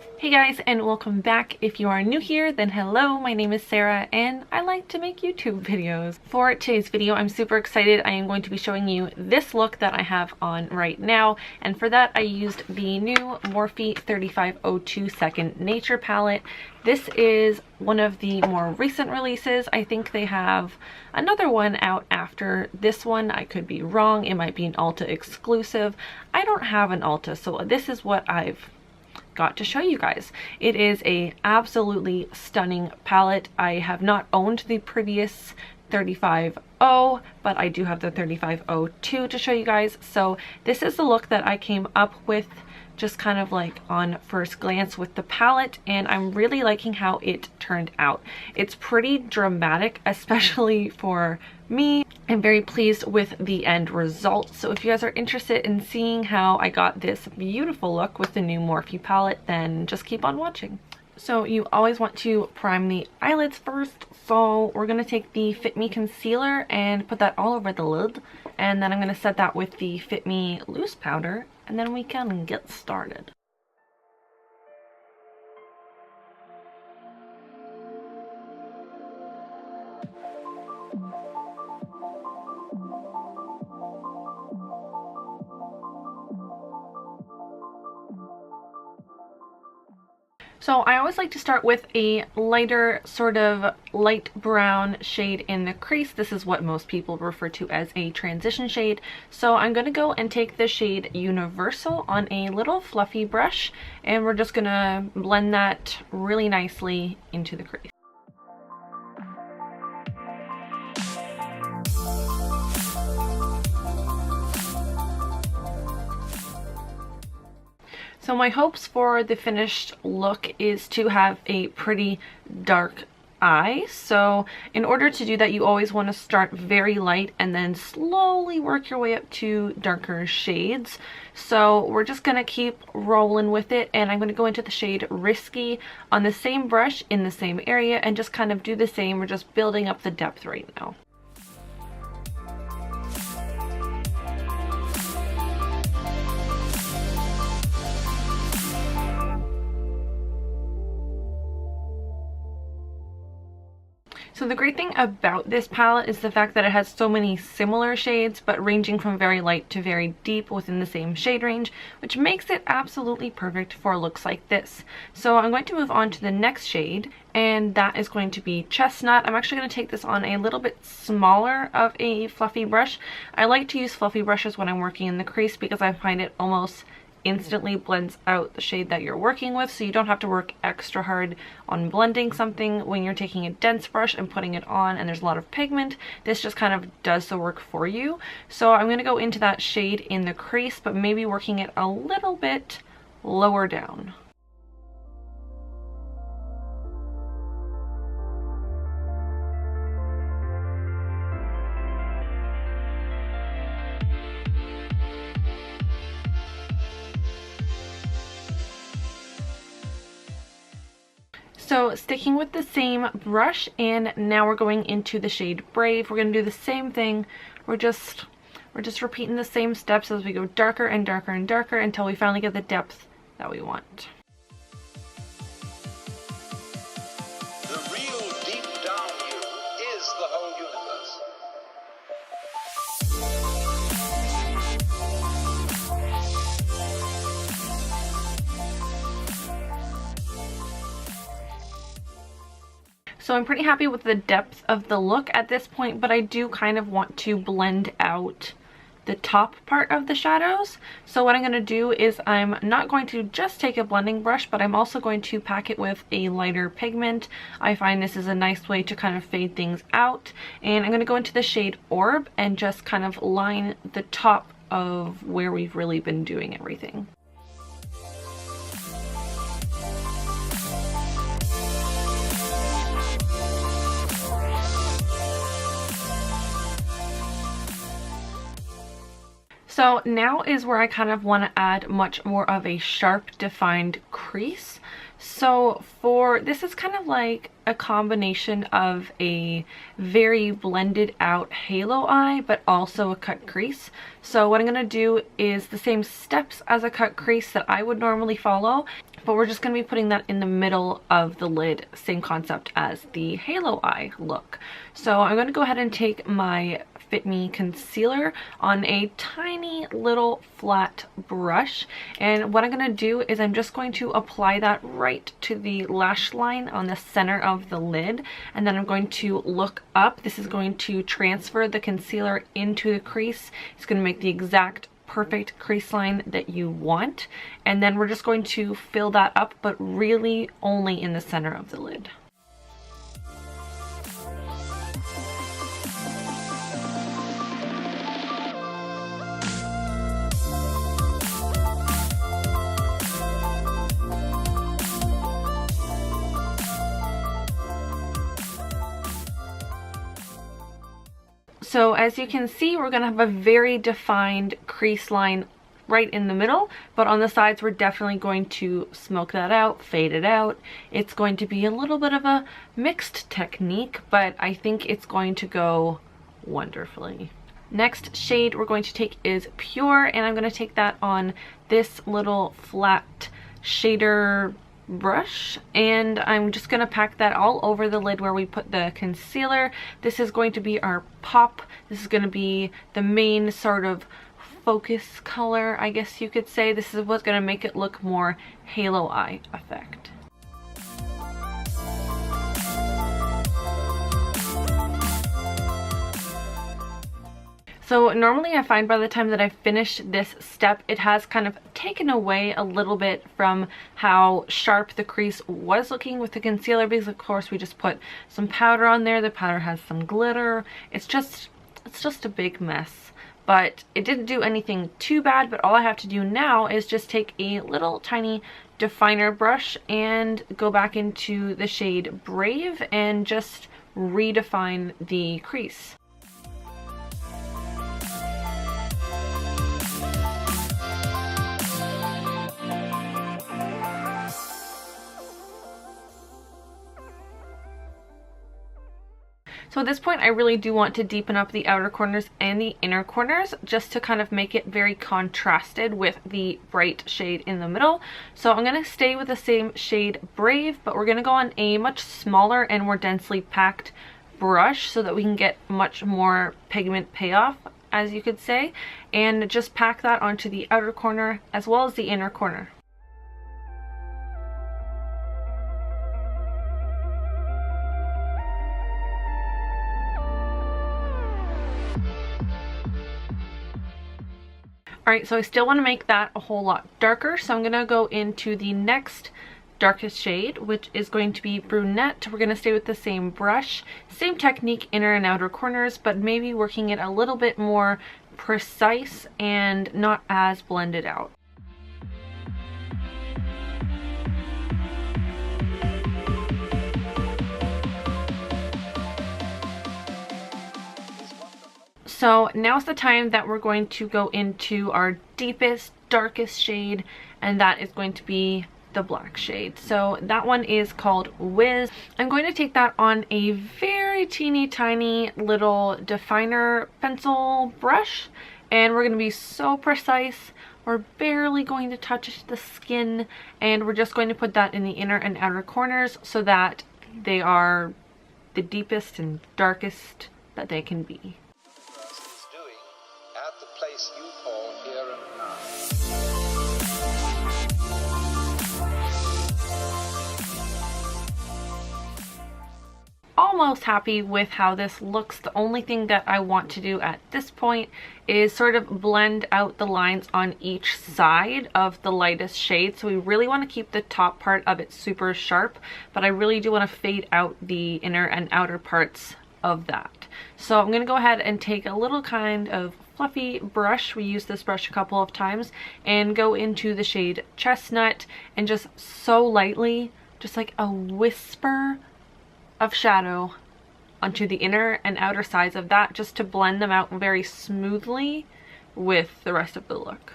Hey guys, and welcome back. If you are new here, then hello, my name is Sarah and I like to make YouTube videos. For today's video, I'm super excited. I am going to be showing you this look that I have on right now, and for that I used the new Morphe 35O2 Second Nature palette. This is one of the more recent releases. I think they have another one out after this one. I could be wrong. It might be an Ulta exclusive. I don't have an Ulta, so this is what I've got to show you guys. It is a absolutely stunning palette. I have not owned the previous 35O, but I do have the 35O2 to show you guys. So this is the look that I came up with just kind of like on first glance with the palette, and I'm really liking how it turned out. It's pretty dramatic, especially for me. I'm very pleased with the end result. So if you guys are interested in seeing how I got this beautiful look with the new Morphe palette, then just keep on watching. So you always want to prime the eyelids first. So we're going to take the Fit Me concealer and put that all over the lid. And then I'm going to set that with the Fit Me loose powder, and then we can get started. So I always like to start with a lighter, sort of light brown shade in the crease. This is what most people refer to as a transition shade. So I'm going to go and take the shade Universal on a little fluffy brush, and we're just going to blend that really nicely into the crease. So my hopes for the finished look is to have a pretty dark eye. So in order to do that, you always want to start very light and then slowly work your way up to darker shades. So we're just going to keep rolling with it, and I'm going to go into the shade Risky on the same brush in the same area and just kind of do the same. We're just building up the depth right now. So the great thing about this palette is the fact that it has so many similar shades, but ranging from very light to very deep within the same shade range, which makes it absolutely perfect for looks like this. So I'm going to move on to the next shade, and that is going to be Chestnut. I'm actually going to take this on a little bit smaller of a fluffy brush. I like to use fluffy brushes when I'm working in the crease because I find it almost instantly blends out the shade that you're working with, so you don't have to work extra hard on blending something when you're taking a dense brush and putting it on and there's a lot of pigment. This just kind of does the work for you. So I'm going to go into that shade in the crease, but maybe working it a little bit lower down. So sticking with the same brush, and now we're going into the shade Brave. We're going to do the same thing. We're just repeating the same steps as we go darker and darker and darker until we finally get the depth that we want. The real deep down you is the whole universe. So I'm pretty happy with the depth of the look at this point, but I do kind of want to blend out the top part of the shadows. So what I'm going to do is I'm not going to just take a blending brush, but I'm also going to pack it with a lighter pigment. I find this is a nice way to kind of fade things out. And I'm going to go into the shade Orb and just kind of line the top of where we've really been doing everything. So now is where I kind of want to add much more of a sharp defined crease. So this is kind of like a combination of a very blended out halo eye, but also a cut crease. So what I'm going to do is the same steps as a cut crease that I would normally follow, but we're just going to be putting that in the middle of the lid, same concept as the halo eye look. So I'm going to go ahead and take my Fit Me concealer on a tiny little flat brush, and what I'm going to do is I'm just going to apply that right to the lash line on the center of the lid, and then I'm going to look up. This is going to transfer the concealer into the crease. It's going to make the exact perfect crease line that you want, and then we're just going to fill that up, but really only in the center of the lid. So as you can see, we're going to have a very defined crease line right in the middle, but on the sides we're definitely going to smoke that out, fade it out. It's going to be a little bit of a mixed technique, but I think it's going to go wonderfully. Next shade we're going to take is Pure, and I'm going to take that on this little flat shader brush, and I'm just going to pack that all over the lid where we put the concealer. This is going to be our pop. This is going to be the main sort of focus color, I guess you could say. This is what's going to make it look more halo eye effect. So normally I find by the time that I finish this step, it has kind of taken away a little bit from how sharp the crease was looking with the concealer, because of course we just put some powder on there. The powder has some glitter. It's just a big mess. But it didn't do anything too bad, but all I have to do now is just take a little tiny definer brush and go back into the shade Brave and just redefine the crease. So at this point I really do want to deepen up the outer corners and the inner corners just to kind of make it very contrasted with the bright shade in the middle. So I'm going to stay with the same shade Brave, but we're going to go on a much smaller and more densely packed brush so that we can get much more pigment payoff, as you could say, and just pack that onto the outer corner as well as the inner corner. Alright, so I still want to make that a whole lot darker, so I'm going to go into the next darkest shade, which is going to be Brunette. We're going to stay with the same brush, same technique, inner and outer corners, but maybe working it a little bit more precise and not as blended out. So now's the time that we're going to go into our deepest, darkest shade, and that is going to be the black shade. So that one is called Whiz. I'm going to take that on a very teeny tiny little definer pencil brush, and we're going to be so precise. We're barely going to touch the skin, and we're just going to put that in the inner and outer corners so that they are the deepest and darkest that they can be. At the place you call here and now. Almost happy with how this looks. The only thing that I want to do at this point is sort of blend out the lines on each side of the lightest shade. So we really want to keep the top part of it super sharp, but I really do want to fade out the inner and outer parts of that. So I'm going to go ahead and take a little kind of fluffy brush, we used this brush a couple of times, and go into the shade Chestnut and just so lightly, just like a whisper of shadow onto the inner and outer sides of that, just to blend them out very smoothly with the rest of the look.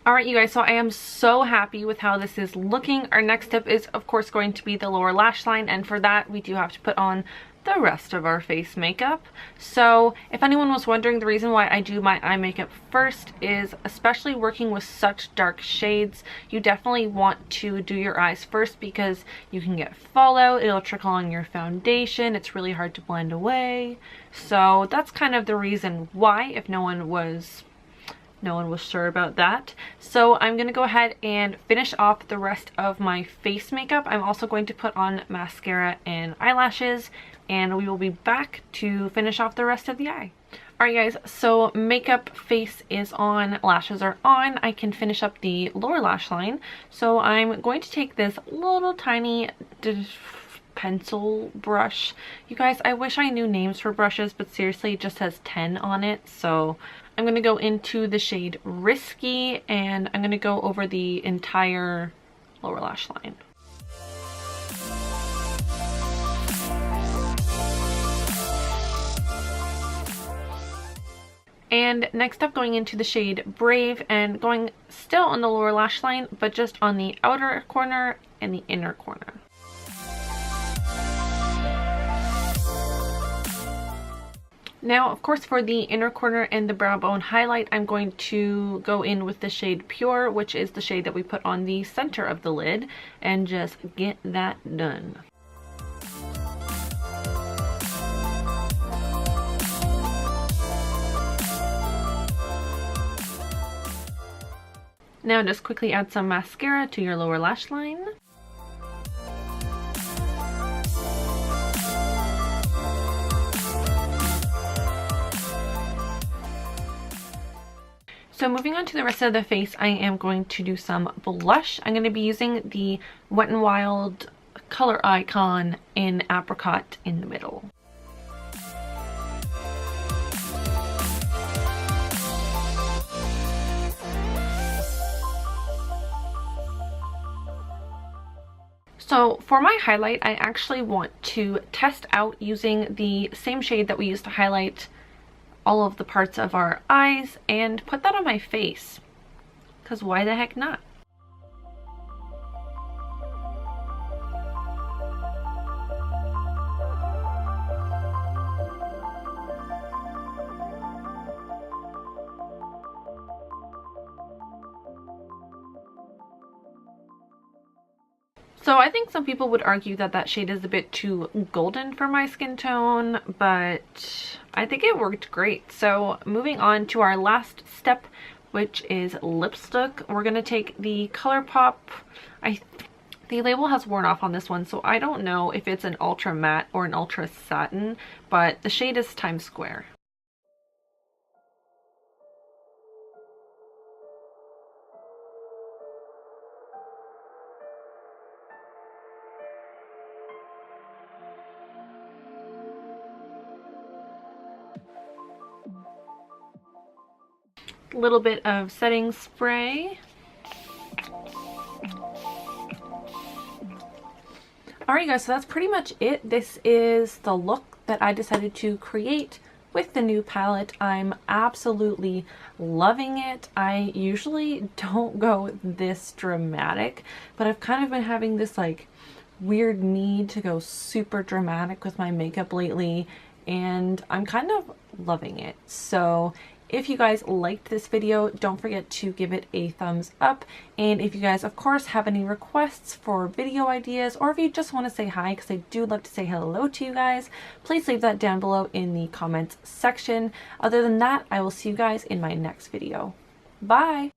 Alright you guys, so I am so happy with how this is looking. Our next step is of course going to be the lower lash line, and for that we do have to put on the rest of our face makeup. So if anyone was wondering, the reason why I do my eye makeup first is, especially working with such dark shades, you definitely want to do your eyes first because you can get fallout, it'll trickle on your foundation, it's really hard to blend away. So that's kind of the reason why, if no one was sure about that. So I'm gonna go ahead and finish off the rest of my face makeup. I'm also going to put on mascara and eyelashes, and we will be back to finish off the rest of the eye. Alright guys, so makeup, face is on, lashes are on. I can finish up the lower lash line. So I'm going to take this little tiny pencil brush. You guys, I wish I knew names for brushes, but seriously it just has 10 on it. So I'm going to go into the shade Risky, and I'm going to go over the entire lower lash line. And next up, going into the shade Brave, and going still on the lower lash line, but just on the outer corner and the inner corner. Now, of course, for the inner corner and the brow bone highlight, I'm going to go in with the shade Pure, which is the shade that we put on the center of the lid, and just get that done. Now just quickly add some mascara to your lower lash line. So moving on to the rest of the face, I am going to do some blush. I'm going to be using the Wet n Wild Color Icon in Apricot in the middle. So for my highlight, I actually want to test out using the same shade that we used to highlight all of the parts of our eyes and put that on my face, because why the heck not? So I think some people would argue that that shade is a bit too golden for my skin tone, but I think it worked great. So moving on to our last step, which is lipstick. We're going to take the Colourpop. The label has worn off on this one, so I don't know if it's an ultra matte or an ultra satin, but the shade is Times Square. Little bit of setting spray. Alright guys, so that's pretty much it. This is the look that I decided to create with the new palette. I'm absolutely loving it. I usually don't go this dramatic, but I've kind of been having this like weird need to go super dramatic with my makeup lately, and I'm kind of loving it. So if you guys liked this video, don't forget to give it a thumbs up. And if you guys, of course, have any requests for video ideas, or if you just want to say hi, because I do love to say hello to you guys, please leave that down below in the comments section. Other than that, I will see you guys in my next video. Bye!